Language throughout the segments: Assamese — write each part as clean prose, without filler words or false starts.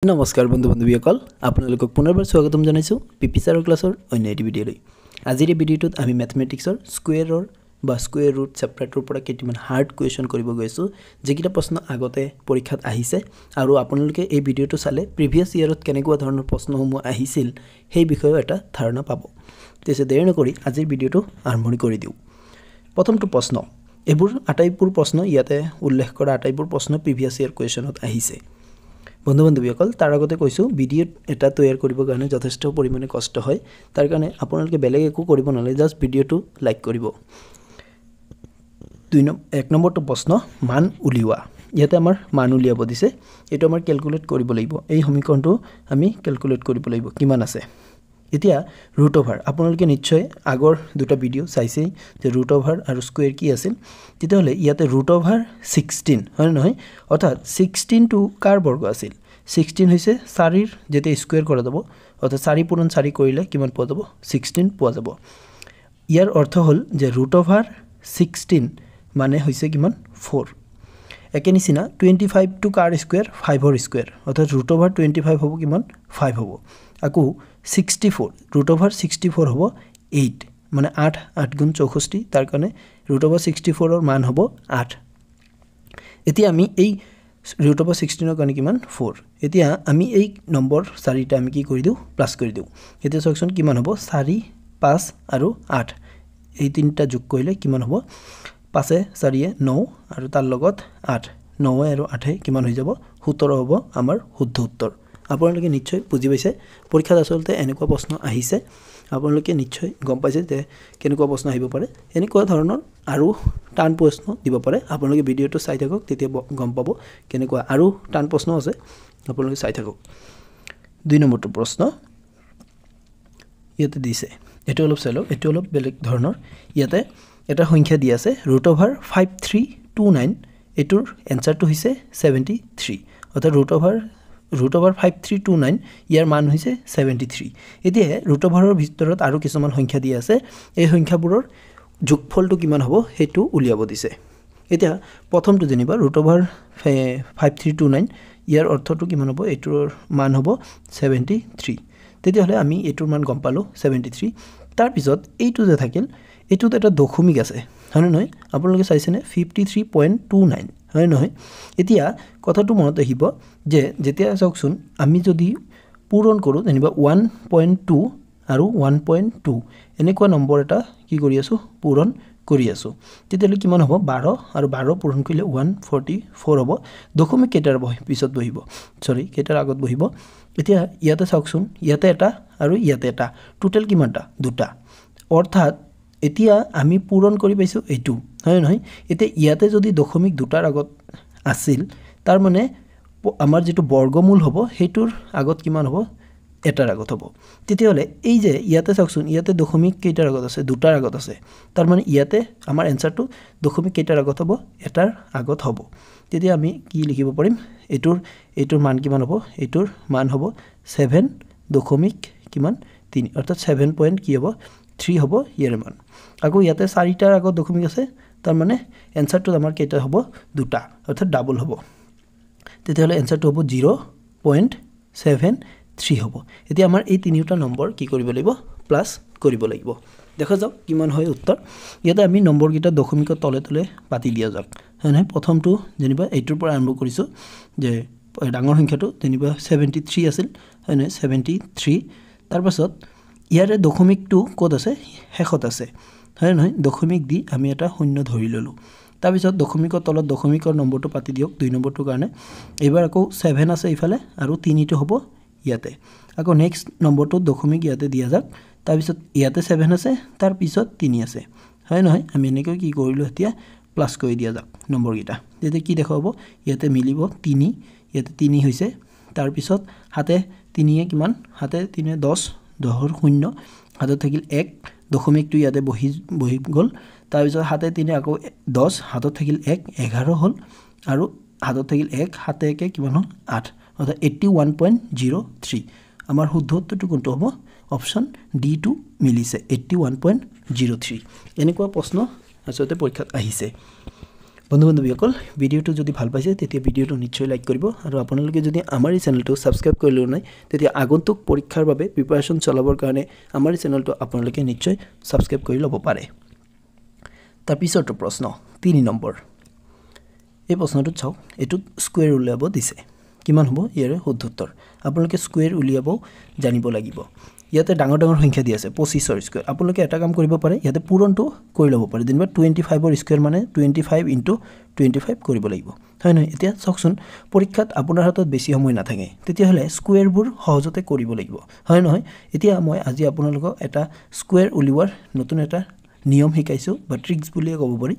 নমস্কাৰ বন্ধু বান্ধৱীসকল আপোনালোকক পুনৰবাৰ স্বাগতম জনাইছো পিপি ছাৰৰ ক্লাছৰ অন্য এটি ভিডিঅ'লৈ আজিৰ এই ভিডিঅ'টোত আমি ম্যাথমেটিক্সৰ স্কয়াৰৰ বা স্কয়াৰ ৰুট চেপ্টাৰটোৰ পৰা কেইটামান হাৰ্ড কুৱেশ্যন কৰিব গৈছো যেকিটা প্ৰশ্ন আগতে পৰীক্ষাত আহিছে আৰু আপোনালোকে এই ভিডিঅ'টো চালে প্ৰিভিয়াস ইয়াৰত কেনেকুৱা ধৰণৰ প্ৰশ্নসমূহ আহিছিল সেই বিষয়ে এটা ধাৰণা পাব তেছে দেৰি নকৰি আজিৰ ভিডিঅ'টো আৰম্ভণি কৰি দিও প্ৰথমটো প্ৰশ্ন এবোৰ আটাইবোৰ প্ৰশ্ন ইয়াতে উল্লেখ কৰা আটাইবোৰ প্ৰশ্ন প্ৰিভিয়াস ইয়াৰ কুৱেশ্যনত আহিছে বন্ধু বান্ধৱীসকল তাৰ আগতে কৈছো ভিডিও এটা তৈয়াৰ কৰিব কাৰণে যথেষ্ট পৰিমাণে কষ্ট হয় তাৰ কাৰণে আপোনালোকে বেলেগ একো কৰিব নালাগে জাস্ট ভিডিওটো লাইক কৰিব 1 নম্বৰটো প্ৰশ্ন মান উলিওৱা ইয়াতে আমাৰ মান উলিয়াব দিছে এটো আমাৰ ক্যালকুলেট কৰিব লাগিব এই সমীকৰণটো আমি ক্যালকুলেট কৰিব লাগিব কিমান আছে এতিয়া ৰুট ওভাৰ আপোনালোকে নিশ্চয় আগৰ দুটা ভিডিও চাইছে যে ৰুট ওভাৰ আৰু স্কয়াৰ কি আছিল তেতিয়াহলে ইয়াতে ৰুট ওভাৰ 16 হয় নহয় অৰ্থাৎ 16 টু কাৰ বৰ্গ আছিল 16 হৈছে 4 ৰ যেতে স্কয়াৰ কৰা যাব অৰ্থাৎ 4 পূৰণ 4 কৰিলে কিমান পোৱা যাব 16 পোৱা যাব ইয়াৰ অৰ্থ হল যে ৰুট ওভাৰ 16 মানে হৈছে কিমান 4 একে নিচিনা 25 টু কাৰ স্কয়াৰ 5 ৰ স্কয়াৰ অৰ্থাৎ ৰুট ওভাৰ 25 হ'ব কিমান 5 হ'ব আকু 64 ৰুট ওভাৰ 64 হ'ব 8 মানে 8 8 গুণ 64 তাৰ কাৰণে ৰুট ওভাৰ 64 ৰ মান হ'ব 8 এতিয়া আমি এই ৰুট ওভাৰ 16 ৰ কাৰণে কিমান 4 এতিয়া আমি এই নম্বৰ 4টা আমি কি কৰি দিও প্লাস কৰি দিও এতিয়া সেকশন কিমান হ'ব 4 5 আৰু 8 এই তিনটা যোগ কৰিলে কিমান হ'ব 5 4 9 আৰু তাৰ লগত 8 9 আৰু 8 কিমান হৈ যাব 17 হ'ব আমাৰ শুদ্ধ উত্তৰ আপোনালোকে নিশ্চয় বুজি পাইছে পৰীক্ষাত আসলতে এনেকুৱা প্ৰশ্ন আহিছে আপোনালোকে নিশ্চয় গম পাইছে যে কেনেকুৱা প্ৰশ্ন আহিব পাৰে এনেকুৱা ধৰণৰ আৰু টান প্ৰশ্ন দিব পাৰে আপোনালোকে ভিডিওটো চাই থাকক তেতিয়া গম পাব কেনেকুৱা আৰু টান প্ৰশ্ন আছে আপোনালোকে চাই থাকক 2 নম্বৰটো প্ৰশ্ন ইয়াতে দিছে এটো অলপ চালো এটো অলপ বেলেগ ধৰণৰ ইয়াতে এটা সংখ্যা দি আছে √5329 এটোৰ এনসাৰটো হৈছে 73 অৰ্থাৎ √5329 ইয়াৰ মান হৈছে 73 এতিয়া ৰুট ওভাৰৰ ভিতৰত আৰু কিছুমান সংখ্যা দি আছে এই সংখ্যাবোৰৰ যোগফলটো কিমান হ'ব হেতু উলিয়াব দিছে এতিয়া প্ৰথমটো জেনিবা √5329 ইয়াৰ অৰ্থটো কিমান হ'ব এটোৰ মান হ'ব 73 তেতিয়া হলে আমি এটোৰ মান গম পালো 73 তাৰ পিছত এইটো যে থাকিল এটোত এটা দশমিক আছে হয় নহয় আপোনালোকে চাইছেনে 53.29 হয় নহয় এতিয়া কথাটো মনত আহিব যে যেতিয়া চাওকচোন আমি যদি পূৰণ কৰো যেনিবা 1.2 আৰু 1.2 এনেকুৱা নম্বৰ এটা কি কৰি আছো পূৰণ কৰি আছো তেতিয়ালে কিমান হ'ব 12 আৰু 12 পূৰণ কৰিলে 144 হ'ব দশমিক কেইটাৰ পিছত বহিব সৰি কেইটাৰ আগত বহিব এতিয়া ইয়াতে চাওকচোন ইয়াতে এটা আৰু ইয়াতে এটা টোটাল কিমানটা দুটা অৰ্থাৎ এতিয়া আমি পূৰণ কৰি পাইছো এটো হয় নহয় এতিয়া ইয়াতে যদি দশমিক দুটাৰ আগত আছিল তাৰ মানে আমাৰ যেটো বৰ্গমূল হ'ব হেতুৰ আগত কিমান হ'ব এটাৰ আগত হ'ব তেতিয়ালে এই যে ইয়াতে চাওকচোন ইয়াতে দশমিক কেইটাৰ আগত আছে দুটাৰ আগত আছে তাৰ মানে ইয়াতে আমাৰ এনসাৰটো দশমিক কেইটাৰ আগত হ'ব এটাৰ আগত হ'ব তেতিয়া আমি কি লিখিব পাৰিম এটোৰ মান কিমান হ'ব এটোৰ মান হ'ব 7 দশমিক কিমান 3 অৰ্থাৎ 7 পইণ্ট কি হ'ব 3 হ'ব ইয়াৰ মান আকৌ ইয়াতে 4টাৰ আগত দশমিক আছে তাৰ মানে এনসাৰটো আমাৰ কেইটা হ'ব দুটা অৰ্থাৎ ডাবল হ'ব তেতিয়ালে এনসাৰটো হ'ব 0.73 হ'ব এতিয়া আমাৰ এই তিনিটা নম্বৰ কি কৰিব লাগিব প্লাস কৰিব লাগিব দেখা যাওক কিমান হয় উত্তৰ ইয়াতে আমি নম্বৰ কিটা দশমিকৰ তলে তলে পাতি দিয়া যাওক হয়নে প্ৰথমটো যেনিবা এইটোৰ পৰা আৰম্ভ কৰিছো যে ডাঙৰ সংখ্যাটো যেনিবা 73 আছিল হয়নে 73 তাৰ পাছত ইয়াৰে দশমিকটো ক'ত আছে হেখত আছে হয় নহয় দশমিক দি আমি এটা শূন্য ধৰি ললো তাৰ পিছত দশমিকৰ তলত দশমিকৰ নম্বৰটো পাতি দিয়ক 2 নম্বৰটো কাৰণে এবাৰ আকৌ 7 আছে ইফালে আৰু 3 টো হ'ব ইয়াতে আকৌ নেক্সট নম্বৰটো দশমিক ইয়াতে দিয়া যাক তাৰ পিছত ইয়াতে 7 আছে তাৰ পিছত 3 আছে হয় নহয় আমি এনেকৈ কি কৰিলো এতিয়া প্লাস কৰি দিয়া যাক নম্বৰ কিটা যেতে কি দেখাব ইয়াতে মিলিব 3 ইয়াতে 3 হৈছে তাৰ পিছত হাতে 3 এ কিমান হাতে 3 10 10ৰ 0 হাতত থাকিল 1 দশমিকটো ইয়াতে বহি গল তাৰ পিছত হাতে 3 আকৌ 10 হাতত থাকিল 1 11 হল আৰু হাতত থাকিল 1 হাতে একে কিমান হল 8 অৰ্থাৎ 81.03 আমাৰ শুদ্ধ উত্তৰটো কোনটো হ'ব অপচন ডি টু মিলিছে 81.03 এনেকুৱা প্ৰশ্ন আসলতে পৰীক্ষাত আহিছে বন্ধু-বান্ধৱীসকল ভিডিঅ'টো যদি ভাল পাইছে তেতিয়া ভিডিঅ'টো নিশ্চয় লাইক কৰিব আৰু আপোনালোকে যদি আমাৰ এই চেনেলটো সাবস্ক্ৰাইব কৰিলে নাই তেতিয়া আগন্তুক পৰীক্ষাৰ বাবে প্ৰিপাৰেচন চলাবৰ কাৰণে আমাৰ এই চেনেলটো আপোনালোকে নিশ্চয় সাবস্ক্ৰাইব কৰি ল'ব পাৰে তাৰ পিছৰটো প্ৰশ্ন 3 নম্বৰ এই প্ৰশ্নটো চাওক এটো স্কয়াৰ উলিয়াব দিছে কিমান হ'ব ইয়াৰে শুদ্ধ উত্তৰ আপোনালোকে স্কয়াৰ উলিয়াব জানিব লাগিব ইয়াতে ডাঙৰ ডাঙৰ সংখ্যা দি আছে 25 ৰ স্কয়াৰ আপোনালোকে এটা কাম কৰিব পাৰে ইয়াতে পূৰণটো কৰি ল'ব পাৰে যেনিবা 25 ৰ স্কয়াৰ মানে 25 * 25 কৰিব লাগিব হয় নহয় এতিয়া চাওকচোন পৰীক্ষাত আপোনাৰ হাতত বেছি সময় নাথাকে তেতিয়া হলে স্কয়াৰবোৰ সহজতে কৰিব লাগিব হয় নহয় এতিয়া মই আজি আপোনালোকক এটা স্কয়াৰ উলিওৱাৰ নতুন এটা নিয়ম শিকাইছো বা ট্ৰিক্স বুলিয়ে ক'ব পাৰি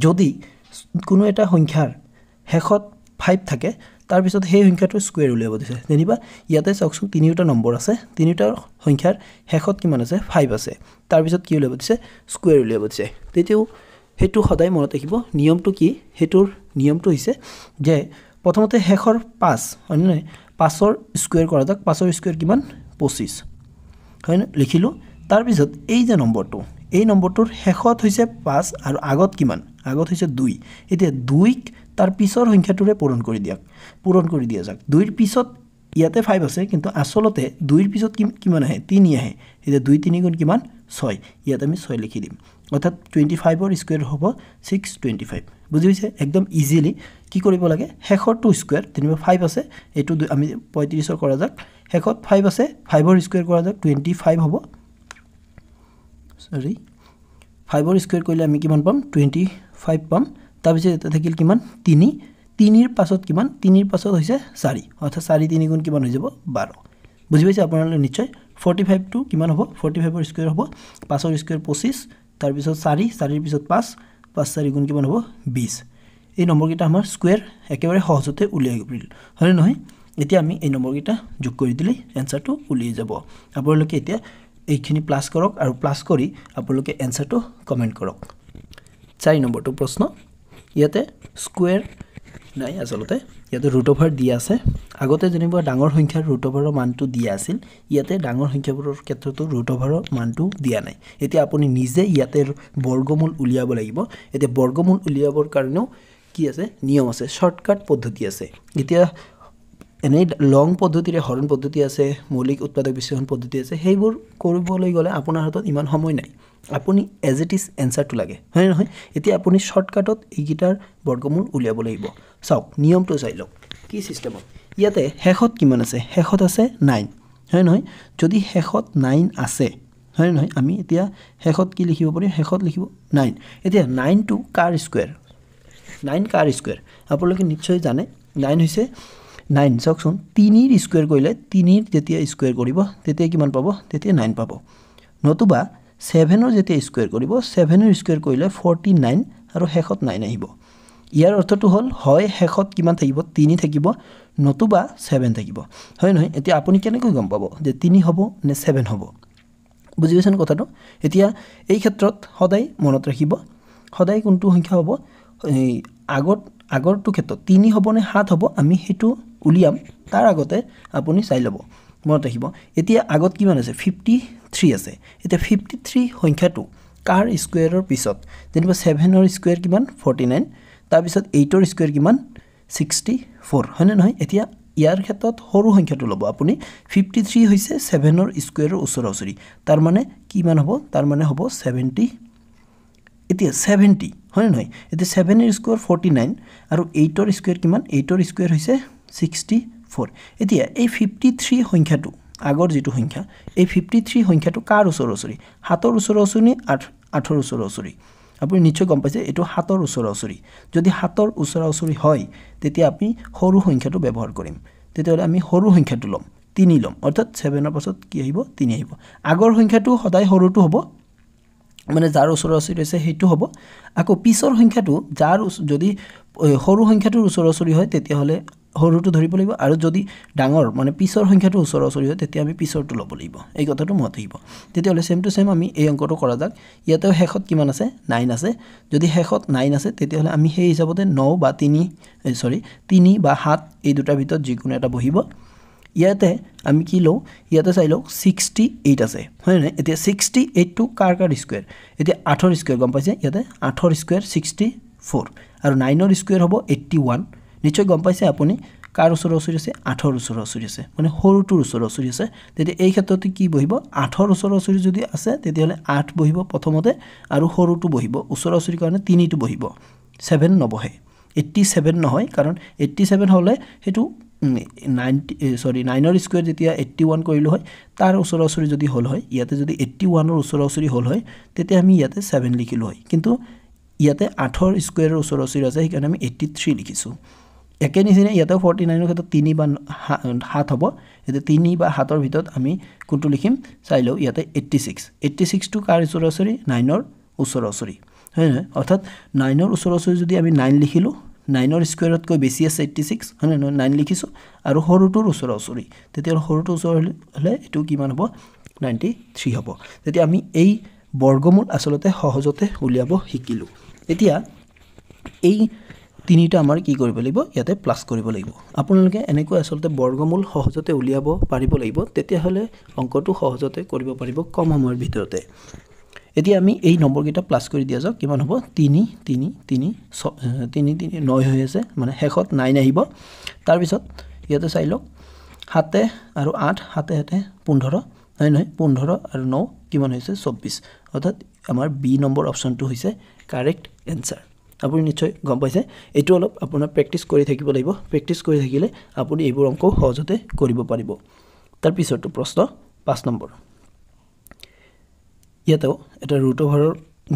যদি কোনো এটা সংখ্যাৰ শেষত 5 থাকে তাৰ পিছত সেই সংখ্যাটো স্কয়াৰ উলিয়াব দিছে যেনিবা ইয়াতে চাওকচোন তিনিটা নম্বৰ আছে তিনিটা সংখ্যাৰ শেষত কিমান আছে 5 আছে তাৰ পিছত কি উলিয়াব দিছে স্কয়াৰ উলিয়াব দিছে তেতিয়াও হেতু সদায় মনত ৰাখিব নিয়মটো কি হেতুৰ নিয়মটো হৈছে যে প্ৰথমতে শেষৰ 5 মানে 5ৰ স্কয়াৰ কৰা যাক 5ৰ স্কয়াৰ কিমান 25 হয় না লিখিলো তাৰ পিছত এই যে নম্বৰটো এই নম্বৰটোৰ শেষত হৈছে 5 আৰু আগত কিমান আগত হৈছে 2 এতিয়া 2ক তাৰ পিছৰ সংখ্যাটোৰে পূৰণ কৰি দিয়া যাক 2ৰ পিছত ইয়াতে 5 আছে কিন্তু আসলতে 2ৰ পিছত কিমান আহে 3 আহে এতিয়া 2 3 গুণ কিমান 6 ইয়াত আমি 6 লিখি দিম অৰ্থাৎ 25 ৰ স্কয়াৰ হ'ব 625 বুজি পাইছে একদম ইজিলি কি কৰিব লাগে শেষৰটো স্কয়াৰ যেনিবা 5 আছে এটো আমি 35 ৰ কৰা যাক শেষত 5 আছে 5 ৰ স্কয়াৰ কৰা যাক 25 হ'ব সৰি 5 ৰ স্কয়াৰ কৰিলে আমি কিমান পাম 25 পাম তাৰ পিছত এটা থাকিল কিমান 3 3ৰ পাছত কিমান 3ৰ পাছত হৈছে 4 অৰ্থাৎ 4 3 গুণ কিমান হৈ যাব 12 বুজি পাইছে আপোনালোকে নিশ্চয় 45 টো কিমান হ'ব 45 ৰ স্কয়াৰ হ'ব 5 ৰ স্কয়াৰ 25 তাৰ পিছত 4 4ৰ পিছত 5 5 4 গুণ কিমান হ'ব 20 এই নম্বৰকেইটা আমাৰ স্কয়াৰ একেবাৰে সহজতে উলিয়াই গ'ল হয় নহয় এতিয়া আমি এই নম্বৰকেইটা যোগ কৰি দিলে এনসাৰটো উলিয়াই যাব আপোনালোকে এতিয়া এইখিনি প্লাস কৰক আৰু প্লাস কৰি আপোনালোকে এনসাৰটো কমেন্ট কৰক 4 নম্বৰটো প্ৰশ্ন ইয়াতে স্কয়াৰ নাই আসলতে ইয়াতে ৰুট ওভাৰ দিয়া আছে আগতে যেনিবা ডাঙৰ সংখ্যাৰ ৰুট ওভাৰৰ মানটো দিয়া আছিল ইয়াতে ডাঙৰ সংখ্যাবোৰৰ ক্ষেত্ৰতো ৰুট ওভাৰৰ মানটো দিয়া নাই এতিয়া আপুনি নিজে ইয়াতে বৰ্গমূল উলিয়াব লাগিব এতিয়া বৰ্গমূল উলিয়াবৰ কাৰণেও কি আছে নিয়ম আছে শৰ্টকাট পদ্ধতি আছে এতিয়া এনে লং পদ্ধতিৰে হৰণ পদ্ধতি আছে মৌলিক উৎপাদক বিশ্লেষণ পদ্ধতি আছে সেইবোৰ কৰিবলৈ গলে আপোনাৰ হাতত ইমান সময় নাই আপুনি এজ ইট ইজ এনসাৰটো লাগে হয় নহয় এতিয়া আপুনি শৰ্টকাটত এই গিটাৰ বৰ্গমূল উলিয়াব লাগিব চাওক নিয়মটো চাই লওক কি সিস্টেমত ইয়াতে শেষত কিমান আছে শেষত আছে 9 হয় নহয় যদি শেষত 9 আছে হয় নহয় আমি এতিয়া শেষত কি লিখিব পাৰি শেষত লিখিব 9 এতিয়া 9 টো কাৰ স্কয়াৰ 9 কাৰ স্কয়াৰ আপোনালোকে নিশ্চয় জানে 9 হৈছে 9 চাওকচোন 3 ৰ স্কয়াৰ কৰিলে 3 ৰ যেতিয়া স্কয়াৰ কৰিব তেতিয়া কিমান পাব তেতিয়া 9 পাব নতুবা 7 ৰ যেতিয়া স্কয়াৰ কৰিব 7 ৰ স্কয়াৰ কৰিলে 49 আৰু শেষত 9 আহিব ইয়াৰ অৰ্থটো হ'ল হয় শেষত কিমান থাকিব 3 থাকিব নতুবা 7 থাকিব হয় নহয় এতিয়া আপুনি কেনেকৈ গম পাব যে 3 হ'ব নে 7 হ'ব বুজি পাইছেন কথাটো এতিয়া এই ক্ষেত্ৰত সদায় মনত ৰাখিব সদায় কোনটো সংখ্যা হ'ব আগৰটো ক্ষেত্ৰত 3 হ'ব নে 7 হ'ব আমি হেতু উলিয়াম তাৰ আগতে আপুনি চাই ল'ব মনত ৰাখিব এতিয়া আগত কিমান আছে 53 আছে এতিয়া 53 সংখ্যাটো কাৰ স্কয়াৰৰ পিছত যেনিবা 7 ৰ স্কয়াৰ কিমান 49 তাৰ পিছত 8 ৰ স্কয়াৰ কিমান 64 হয়নে নহয় এতিয়া ইয়াৰ ক্ষেত্ৰত সৰু সংখ্যাটো ল'ব আপুনি 53 হৈছে 7 ৰ স্কয়াৰৰ ওচৰা-ওচৰি তাৰ মানে কিমান হ'ব তাৰ মানে হ'ব 70 এতিয়া 70 হয় নহয় এতিয়া 7 ৰ স্কয়াৰ 49 আৰু 8 ৰ স্কয়াৰ কিমান 8 ৰ স্কয়াৰ হৈছে 64 এতিয়া এই 53 সংখ্যাটো আগৰ যেটো সংখ্যা এই 53 সংখ্যাটো কাৰ ওচৰা-ওচৰি 7 ৰ ওচৰা-ওচৰি নে 8 ৰ ওচৰা-ওচৰি আপুনি নিশ্চয় গম পাইছে এটো 7 ৰ ওচৰা-ওচৰি যদি 7 ৰ ওচৰা-ওচৰি হয় তেতিয়া আমি সৰু সংখ্যাটো ব্যৱহাৰ কৰিম তেতিয়াহলে আমি সৰু সংখ্যাটো লম 3 লম অৰ্থাৎ 7 ৰ পাছত কি আহিব 3 আহিব আগৰ সংখ্যাটো সদায় সৰুটো হ'ব মানে যাৰ ওচৰা-ওচৰি আছে হেতু হ'ব আকৌ পিছৰ সংখ্যাটো যাৰ যদি সৰু সংখ্যাটোৰ ওচৰা-ওচৰি হয় তেতিয়া হলে সৰুটো ধৰিব লাগিব আৰু যদি ডাঙৰ মানে পিছৰ সংখ্যাটো ওচৰা-ওচৰি হয় তেতিয়া আমি পিছৰটো ল'ব লাগিব এই কথাটো মনত ৰাখিব তেতিয়া হলে সেম টু সেম আমি এই অংকটো কৰা যাক ইয়াতে শেষত কিমান আছে 9 আছে যদি শেষত 9 আছে তেতিয়া হলে আমি সেই হিচাপতে 9 বা 3 বা 7 এই দুটাৰ ভিতৰত যিকোনো এটা বহিব ইয়াতে আমি কি লও ইয়াতে চাই লও 68 আছে হয় না এতিয়া 68 টো কাৰ স্কয়াৰ এতিয়া 8 ৰ স্কয়াৰ গম পাইছে ইয়াতে 8 ৰ স্কয়াৰ 4 আৰু 9 ৰ স্কয়াৰ হ'ব 81 নিশ্চয় গম পাইছে আপুনি কাৰ ওচৰ ওচৰি আছে 8 ৰ ওচৰ ওচৰি আছে মানে সৰুটোৰ ওচৰ ওচৰি আছে তেতিয়া এই ক্ষেত্ৰতে কি বহিব 8 ৰ ওচৰ ওচৰি যদি আছে তেতিয়া হলে 8 বহিব প্ৰথমতে আৰু সৰুটো বহিব ওচৰ ওচৰি কাৰণে 3 টো বহিব 7 নবহে 87 নহয় কাৰণ 87 হলে হেতু 9 ৰ স্কয়াৰ যেতিয়া 81 কৰিলো হয় তাৰ ওচৰ ওচৰি যদি হল হয় ইয়াতে যদি 81 ৰ ওচৰ ওচৰি হল হয় তেতিয়া আমি ইয়াতে 7 লিখিলো হয় কিন্তু ইয়াতে 8 ৰ স্কয়াৰৰ ওচৰ ওচৰি আছে সেইকাৰণে আমি 83 লিখিছো একে নিচিনা ইয়াতে 49 ৰ ক্ষেত্ৰত 3 বা 7 হ'ব এতে 3 বা 7 ৰ ভিতৰত আমি কোনটো লিখিম চাই লও ইয়াতে 86 টো কাৰ ওচৰ ওচৰি 9 ৰ ওচৰ ওচৰি হয় না অৰ্থাৎ 9 ৰ ওচৰ ওচৰি যদি আমি 9 লিখিলো 9 ৰ স্কয়াৰত কৈ বেছি আছে 86 হয় না 9 লিখিছো আৰু সৰুটোৰ ওচৰ ওচৰি তেতিয়া সৰুটোৰ ওচৰ হলে এটো কিমান হ'ব 93 হ'ব তেতিয়া আমি এই বৰ্গমূল আসলতে সহজতে উলিয়াব শিকিলো এতিয়া এই তিনিটা আমাৰ কি কৰিব লাগিব ইয়াতে প্লাস কৰিব লাগিব আপোনালোকে এনেকৈ আসলতে বৰ্গমূল সহজতে উলিয়াব পাৰিব লাগিব তেতিয়া হলে অংকটো সহজতে কৰিব পাৰিব কম সময়ৰ ভিতৰতে এতিয়া আমি এই নম্বৰ কেইটা প্লাস কৰি দিয়া যাওক কিমান হ'ব 3 3 3 3 3 9 হৈ আছে মানে শেষত 9 আহিব তাৰ পিছত ইয়াতে চাই লওক 7 আৰু 8 7 7 15 হয় নহয় 15 আৰু 9 কিমান হৈছে 24 অৰ্থাৎ আমাৰ বি নম্বৰ অপচনটো হৈছে কাৰেক্ট এনসাৰ আপুনি নিশ্চয় গম পাইছে এটো অলপ আপোনাৰ প্ৰেক্টিস কৰি থাকিব লাগিব প্ৰেক্টিস কৰি থাকিলে আপুনি এইবোৰ অংক সহজতে কৰিব পাৰিব তাৰ পিছৰটো প্ৰশ্ন 5 নম্বৰ ইয়াতেও এটা ৰুট ওভাৰৰ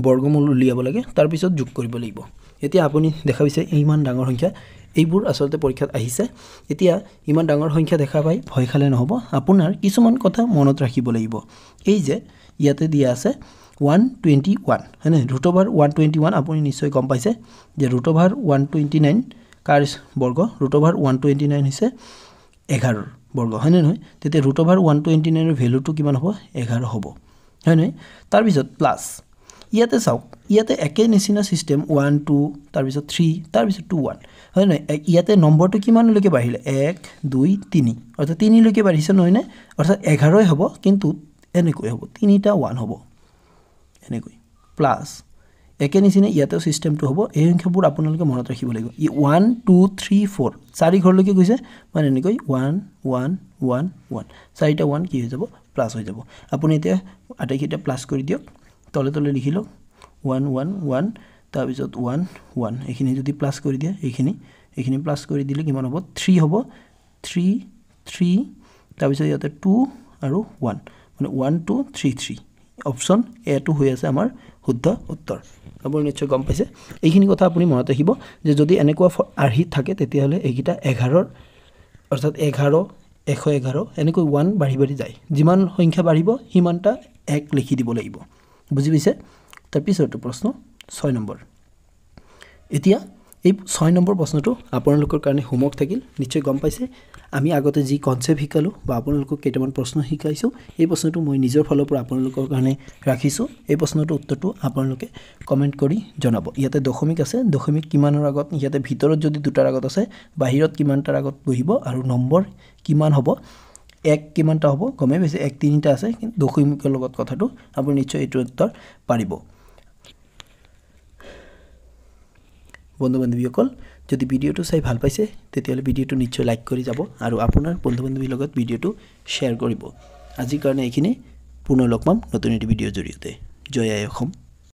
বৰ্গমূল উলিয়াব লাগে তাৰ পিছত যোগ কৰিব লাগিব এতিয়া আপুনি দেখা পাইছে ইমান ডাঙৰ সংখ্যা এইবোৰ আসলতে পৰীক্ষাত আহিছে এতিয়া ইমান ডাঙৰ সংখ্যা দেখা পাই ভয় খালে নহব আপোনাৰ কিছুমান কথা মনত ৰাখিব লাগিব এই যে ইয়াতে দিয়া আছে 121 হয়নে ৰুট ওভাৰ 121 আপুনি নিশ্চয় গম পাইছে যে ৰুট ওভাৰ 129 কাৰ বৰ্গ ৰুট ওভাৰ 129 হৈছে 11 বৰ্গ হয়নে নহয় তেতিয়া ৰুট ওভাৰ 129 ৰ ভ্যালুটো কিমান হ'ব 11 হ'ব হয়নে তাৰ পিছত প্লাস ইয়াতে চাওক ইয়াতে একে নিচিনা সিস্টেম 1 2 তাৰ পিছত 3 তাৰ পিছত 2 1 হয়নে ইয়াতে নম্বৰটো কিমান লৈকে বাঢ়িলে 1 2 3 অৰ্থাৎ 3 লৈকে বাঢ়িছে নহয় নে অৰ্থাৎ 11 হ'ব কিন্তু এনেকৈ হ'ব 3টা 1 হ'ব এনেকৈ প্লাস একে নিচিনা ইয়াতে সিস্টেমটো হ'ব এই সংখ্যাবোৰ আপোনালোকে মনত ৰাখিব লাগিব 1 2 3 4 চাৰি ঘৰলৈকে গৈছে মানে এনেকৈ 1 1 1 1 চাৰিটা 1 কি হৈ যাব প্লাস হৈ যাব আপুনি এতিয়া আটাইকেইটা প্লাস কৰি দিয়ক তলে তলে লিখি লওক 1 1 1 তাৰ পিছত 1 1 এখিনি যদি প্লাস কৰি দিয়া এখিনি প্লাস কৰি দিলে কিমান হ'ব 3 হ'ব 3 3 তাৰ পিছত ইয়াতে 2 আৰু 1 মানে 1 2 3 3 অপশন এ টু হৈ আছে আমাৰ শুদ্ধ উত্তৰ আপুনি নিশ্চয় গম পাইছে এইখিনি কথা আপুনি মনত ৰাখিব যে যদি এনেকুৱা আহি থাকে তেতিয়া হলে এইকিটা 11 অৰ্থাৎ 11 111 এনেকৈ 1 বাঢ়ি বাঢ়ি যায় যিমান সংখ্যা বাঢ়িব হিমানটা 1 লিখি দিব লাগিব বুজি পাইছে তাৰ পিছৰটো প্ৰশ্ন 6 নম্বৰ এতিয়া এই 6 নম্বৰ প্ৰশ্নটো আপোনালোকৰ কাৰণে হোমৱৰ্ক থাকিল নিশ্চয় গম পাইছে আমি আগতে যি কনসেপ্ট শিকালো বা আপোনালোকক কেইটামান প্ৰশ্ন শিকাইছো এই প্ৰশ্নটো মই নিজৰ ফালৰ পৰা আপোনালোকৰ কাৰণে ৰাখিছো এই প্ৰশ্নটোৰ উত্তৰটো আপোনালোকে কমেন্ট কৰি জনাব ইয়াতে দশমিক আছে দশমিক কিমানৰ আগত ইয়াতে ভিতৰত যদি দুটাৰ আগত আছে বাহিৰত কিমানটাৰ আগত বহিব আৰু নম্বৰ কিমান হ'ব 1 কিমানটা হ'ব গমে বেছি 1 3টা আছে কিন্তু দশমিকৰ লগত কথাটো আপুনি নিশ্চয় এইটো উত্তৰ পাৰিব বন্ধু-বান্ধৱীসকল যদি ভিডিওটো চাই ভাল পাইছে তেতিয়ালে ভিডিওটো নিশ্চয় লাইক কৰি যাব আৰু আপোনাৰ বন্ধু-বান্ধৱীৰ লগত ভিডিওটো শেয়াৰ কৰিব আজিৰ কাৰণে এইখিনি পুনৰ লগ পাম নতুন এটা ভিডিওৰ জৰিয়তে জয় আই অসম